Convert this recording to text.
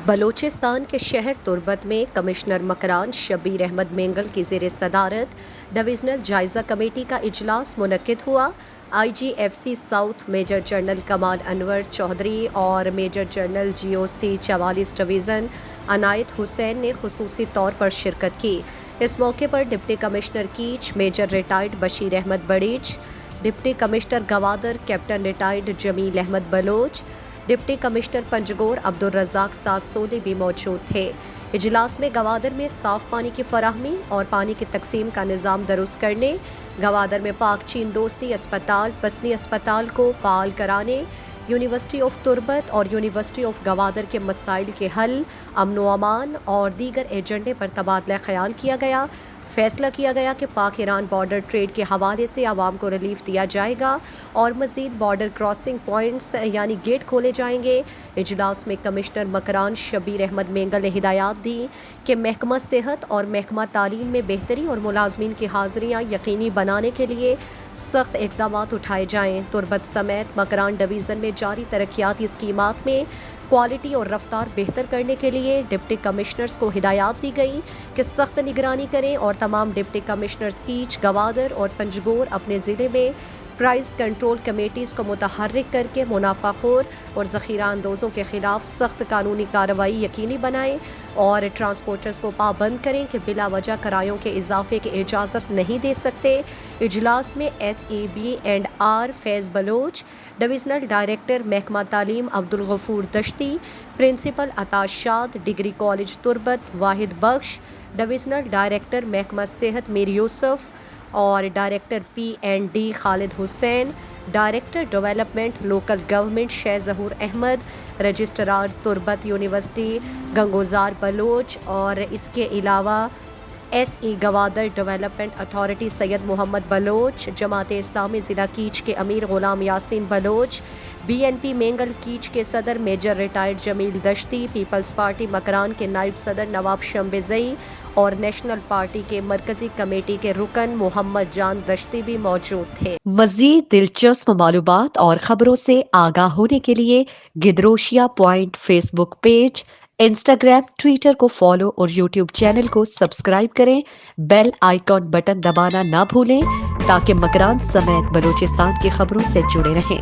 بلوچستان کے شہر تربت میں کمشنر مکران شبیر احمد مینگل کی زیر صدارت ڈویژنل جائزہ کمیٹی کا اجلاس منعقد ہوا۔ I G F C south major general Kamal Anwar Chaudhry اور major general G O C 44 division Inayat Hussain نے خصوصی طور پر شرکت کی۔ اس موقع پر deputy commissioner Kech major retired Bashir Ahmed Barech, deputy commissioner Gwadar captain retired Jameel Ahmed Baloch, deputy commissioner Panjgur Abdul Razzaq Sasoli بھی موجود تھے۔ اجلاس میں گوادر میں صاف پانی کی فراہمی اور پانی کی تقسیم کا نظام درست کرنے، گوادر میں پاک چین دوستی اسپتال بسنی اسپتال کو فعال کرانے، یونیورسٹی آف تربت اور یونیورسٹی آف گوادر کے مسائل کے حل، امن و امان اور دیگر ایجنڈے پر تبادلہ خیال کیا گیا۔ فیصلہ کیا گیا کہ پاک ایران بارڈر ٹریڈ کے حوالے سے عوام کو ریلیف دیا جائے گا اور مزید بارڈر کراسنگ پوائنٹس یعنی گیٹ کھولے جائیں گے۔ اجلاس میں کمشنر مکران شبیر احمد مینگل نے ہدایات دی کہ محکمہ صحت اور محکمہ تعلیم میں بہتری اور ملازمین کی حاضریاں یقینی بنانے کے لیے سخت اقدامات اٹھائے جائیں۔ تربت سمیت مکران ڈویژن میں جاری ترقیاتی اسکیمات میں کوالٹی اور رفتار بہتر کرنے کے لیے ڈپٹی کمشنرز کو ہدایات دی گئی کہ سخت نگرانی کریں اور تمام ڈپٹی کمشنرز کیچ، گوادر اور پنجگور اپنے ضلع میں پرائز کنٹرول کمیٹیز کو متحرک کر کے منافع خور اور ذخیرہ اندوزوں کے خلاف سخت قانونی کارروائی یقینی بنائیں اور ٹرانسپورٹرز کو پابند کریں کہ بلا وجہ کرایوں کے اضافے کی اجازت نہیں دے سکتے۔ اجلاس میں S E B and R Faiz Baloch, divisional director محکمہ تعلیم عبدالغفور دشتی، پرنسپل عطا شاد، ڈگری کالج تربت واحد بخش، ڈویژنل ڈائریکٹر محکمہ صحت میر یوسف اور director P N D Khalid Hussain, director development local government Shah Zahoor Ahmed, registrar Turbat university Gangozar Baloch اور اس کے علاوہ S E Gwadar development authority Syed Muhammad Baloch, Jamaat Islami ضلع کیچ کے امیر Ghulam Yasin Baloch, B N P Mengal Kech کے صدر major retired Jameel Dashti, Peoples Party Makran کے نائب صدر نواب شمبزئی اور نیشنل پارٹی کے مرکزی کمیٹی کے رکن محمد جان دشتی بھی موجود تھے۔ مزید دلچسپ معلومات اور خبروں سے آگاہ ہونے کے لیے Gedrosia point Facebook page, Instagram, Twitter کو فالو اور یوٹیوب چینل کو سبسکرائب کریں۔ بیل آئیکن بٹن دبانا نہ بھولیں تاکہ مکران سمیت بلوچستان کی خبروں سے جڑے رہیں۔